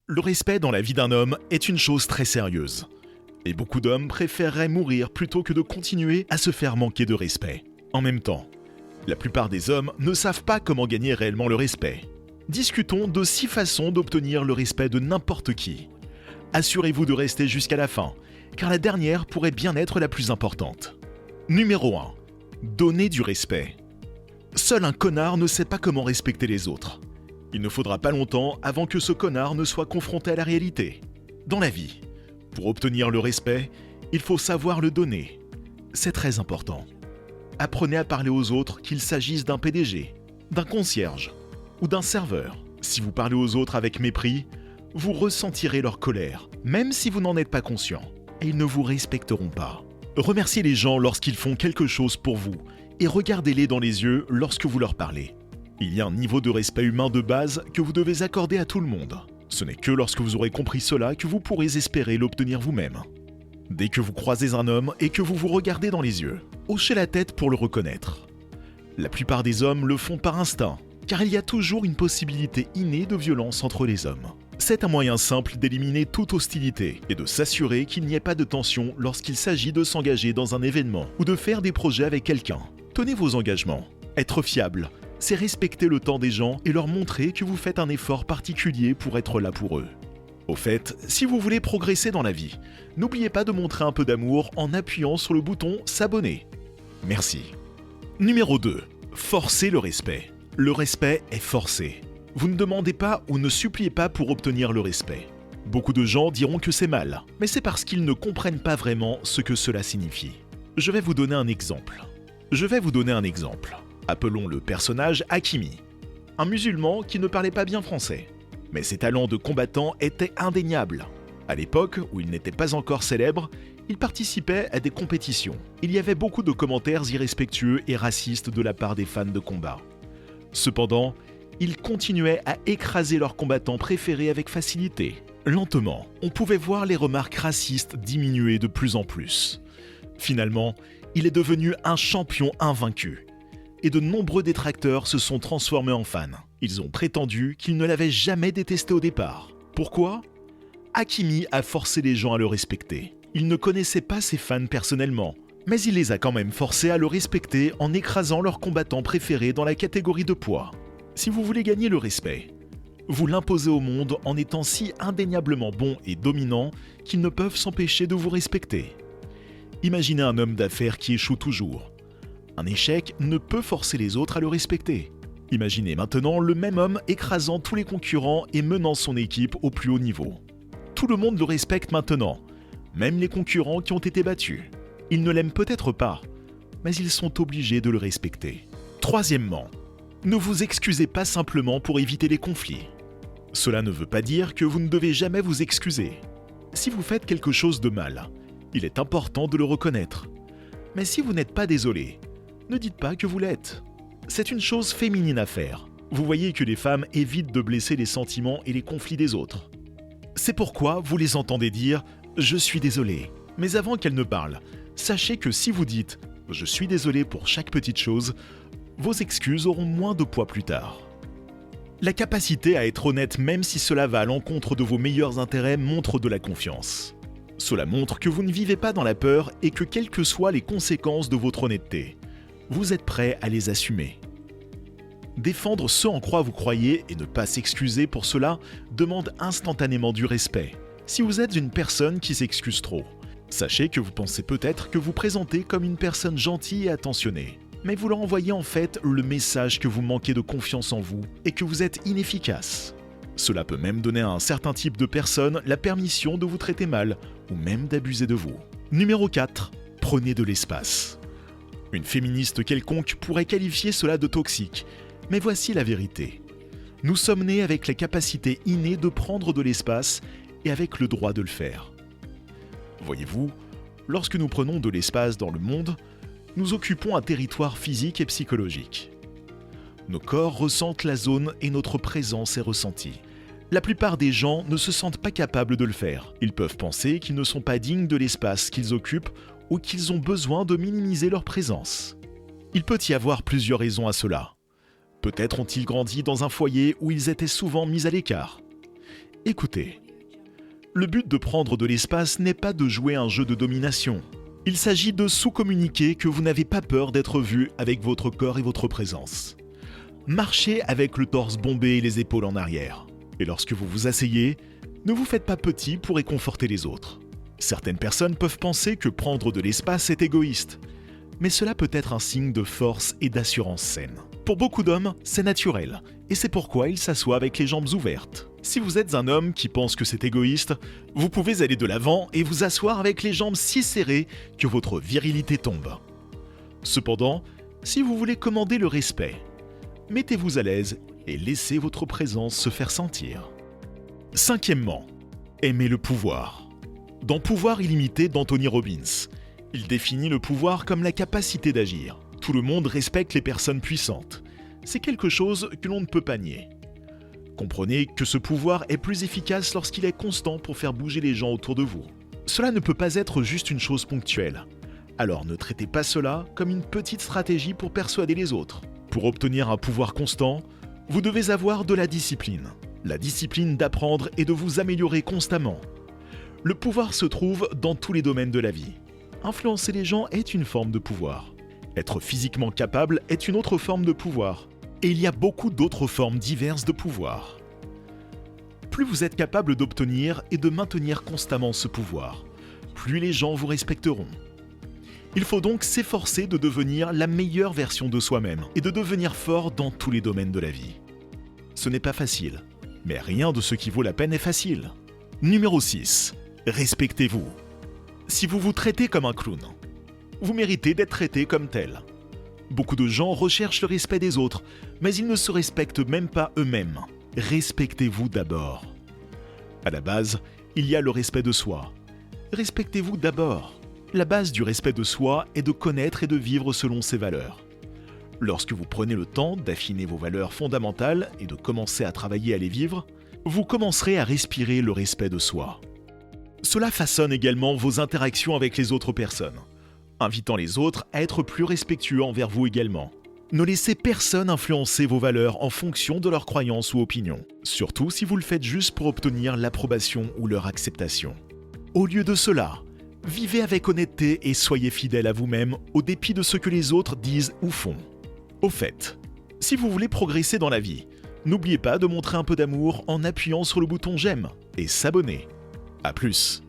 Le respect dans la vie d'un homme est une chose très sérieuse. Et beaucoup d'hommes préféreraient mourir plutôt que de continuer à se faire manquer de respect. En même temps, la plupart des hommes ne savent pas comment gagner réellement le respect. Discutons de 6 façons d'obtenir le respect de n'importe qui. Assurez-vous de rester jusqu'à la fin, car la dernière pourrait bien être la plus importante. Numéro 1. Donner du respect. Seul un connard ne sait pas comment respecter les autres. Il ne faudra pas longtemps avant que ce connard ne soit confronté à la réalité. Dans la vie, pour obtenir le respect, il faut savoir le donner. C'est très important. Apprenez à parler aux autres qu'il s'agisse d'un PDG, d'un concierge ou d'un serveur. Si vous parlez aux autres avec mépris, vous ressentirez leur colère, même si vous n'en êtes pas conscient, et ils ne vous respecteront pas. Remerciez les gens lorsqu'ils font quelque chose pour vous et regardez-les dans les yeux lorsque vous leur parlez. Il y a un niveau de respect humain de base que vous devez accorder à tout le monde. Ce n'est que lorsque vous aurez compris cela que vous pourrez espérer l'obtenir vous-même. Dès que vous croisez un homme et que vous vous regardez dans les yeux, hochez la tête pour le reconnaître. La plupart des hommes le font par instinct, car il y a toujours une possibilité innée de violence entre les hommes. C'est un moyen simple d'éliminer toute hostilité et de s'assurer qu'il n'y ait pas de tension lorsqu'il s'agit de s'engager dans un événement ou de faire des projets avec quelqu'un. Tenez vos engagements. Être fiable, c'est respecter le temps des gens et leur montrer que vous faites un effort particulier pour être là pour eux. Au fait, si vous voulez progresser dans la vie, n'oubliez pas de montrer un peu d'amour en appuyant sur le bouton « S'abonner ». Merci. Numéro 2. Forcer le respect. Le respect est forcé. Vous ne demandez pas ou ne suppliez pas pour obtenir le respect. Beaucoup de gens diront que c'est mal, mais c'est parce qu'ils ne comprennent pas vraiment ce que cela signifie. Je vais vous donner un exemple. Appelons le personnage Hakimi, un musulman qui ne parlait pas bien français. Mais ses talents de combattant étaient indéniables. À l'époque où il n'était pas encore célèbre, il participait à des compétitions. Il y avait beaucoup de commentaires irrespectueux et racistes de la part des fans de combat. Cependant, il continuait à écraser leurs combattants préférés avec facilité. Lentement, on pouvait voir les remarques racistes diminuer de plus en plus. Finalement, il est devenu un champion invaincu. Et de nombreux détracteurs se sont transformés en fans. Ils ont prétendu qu'il ne l'avait jamais détesté au départ. Pourquoi ? Hakimi a forcé les gens à le respecter. Il ne connaissait pas ses fans personnellement, mais il les a quand même forcés à le respecter en écrasant leurs combattants préférés dans la catégorie de poids. Si vous voulez gagner le respect, vous l'imposez au monde en étant si indéniablement bon et dominant qu'ils ne peuvent s'empêcher de vous respecter. Imaginez un homme d'affaires qui échoue toujours. Un échec ne peut forcer les autres à le respecter. Imaginez maintenant le même homme écrasant tous les concurrents et menant son équipe au plus haut niveau. Tout le monde le respecte maintenant, même les concurrents qui ont été battus. Ils ne l'aiment peut-être pas, mais ils sont obligés de le respecter. Troisièmement, ne vous excusez pas simplement pour éviter les conflits. Cela ne veut pas dire que vous ne devez jamais vous excuser. Si vous faites quelque chose de mal, il est important de le reconnaître. Mais si vous n'êtes pas désolé, ne dites pas que vous l'êtes. C'est une chose féminine à faire. Vous voyez que les femmes évitent de blesser les sentiments et les conflits des autres. C'est pourquoi vous les entendez dire « je suis désolé ». Mais avant qu'elles ne parlent, sachez que si vous dites « je suis désolé pour chaque petite chose », vos excuses auront moins de poids plus tard. La capacité à être honnête même si cela va à l'encontre de vos meilleurs intérêts montre de la confiance. Cela montre que vous ne vivez pas dans la peur et que quelles que soient les conséquences de votre honnêteté, vous êtes prêt à les assumer. Défendre ce en quoi vous croyez et ne pas s'excuser pour cela demande instantanément du respect. Si vous êtes une personne qui s'excuse trop, sachez que vous pensez peut-être que vous présentez comme une personne gentille et attentionnée. Mais vous leur envoyez en fait le message que vous manquez de confiance en vous et que vous êtes inefficace. Cela peut même donner à un certain type de personne la permission de vous traiter mal ou même d'abuser de vous. Numéro 4. Prenez de l'espace. Une féministe quelconque pourrait qualifier cela de toxique, mais voici la vérité. Nous sommes nés avec la capacité innée de prendre de l'espace et avec le droit de le faire. Voyez-vous, lorsque nous prenons de l'espace dans le monde, nous occupons un territoire physique et psychologique. Nos corps ressentent la zone et notre présence est ressentie. La plupart des gens ne se sentent pas capables de le faire. Ils peuvent penser qu'ils ne sont pas dignes de l'espace qu'ils occupent ou qu'ils ont besoin de minimiser leur présence. Il peut y avoir plusieurs raisons à cela. Peut-être ont-ils grandi dans un foyer où ils étaient souvent mis à l'écart. Écoutez, le but de prendre de l'espace n'est pas de jouer un jeu de domination. Il s'agit de sous-communiquer que vous n'avez pas peur d'être vu avec votre corps et votre présence. Marchez avec le torse bombé et les épaules en arrière. Et lorsque vous vous asseyez, ne vous faites pas petit pour réconforter les autres. Certaines personnes peuvent penser que prendre de l'espace est égoïste, mais cela peut être un signe de force et d'assurance saine. Pour beaucoup d'hommes, c'est naturel, et c'est pourquoi ils s'assoient avec les jambes ouvertes. Si vous êtes un homme qui pense que c'est égoïste, vous pouvez aller de l'avant et vous asseoir avec les jambes si serrées que votre virilité tombe. Cependant, si vous voulez commander le respect, mettez-vous à l'aise et laissez votre présence se faire sentir. Cinquièmement, aimez le pouvoir. Dans Pouvoir illimité d'Anthony Robbins, il définit le pouvoir comme la capacité d'agir. Tout le monde respecte les personnes puissantes. C'est quelque chose que l'on ne peut pas nier. Comprenez que ce pouvoir est plus efficace lorsqu'il est constant pour faire bouger les gens autour de vous. Cela ne peut pas être juste une chose ponctuelle. Alors ne traitez pas cela comme une petite stratégie pour persuader les autres. Pour obtenir un pouvoir constant, vous devez avoir de la discipline. La discipline d'apprendre et de vous améliorer constamment. Le pouvoir se trouve dans tous les domaines de la vie. Influencer les gens est une forme de pouvoir. Être physiquement capable est une autre forme de pouvoir. Et il y a beaucoup d'autres formes diverses de pouvoir. Plus vous êtes capable d'obtenir et de maintenir constamment ce pouvoir, plus les gens vous respecteront. Il faut donc s'efforcer de devenir la meilleure version de soi-même et de devenir fort dans tous les domaines de la vie. Ce n'est pas facile, mais rien de ce qui vaut la peine est facile. Numéro 6. Respectez-vous. Si vous vous traitez comme un clown, vous méritez d'être traité comme tel. Beaucoup de gens recherchent le respect des autres, mais ils ne se respectent même pas eux-mêmes. Respectez-vous d'abord. À la base, il y a le respect de soi. Respectez-vous d'abord. La base du respect de soi est de connaître et de vivre selon ses valeurs. Lorsque vous prenez le temps d'affiner vos valeurs fondamentales et de commencer à travailler à les vivre, vous commencerez à respirer le respect de soi. Cela façonne également vos interactions avec les autres personnes, invitant les autres à être plus respectueux envers vous également. Ne laissez personne influencer vos valeurs en fonction de leurs croyances ou opinions, surtout si vous le faites juste pour obtenir l'approbation ou leur acceptation. Au lieu de cela, vivez avec honnêteté et soyez fidèle à vous-même au dépit de ce que les autres disent ou font. Au fait, si vous voulez progresser dans la vie, n'oubliez pas de montrer un peu d'amour en appuyant sur le bouton j'aime et s'abonner. A plus.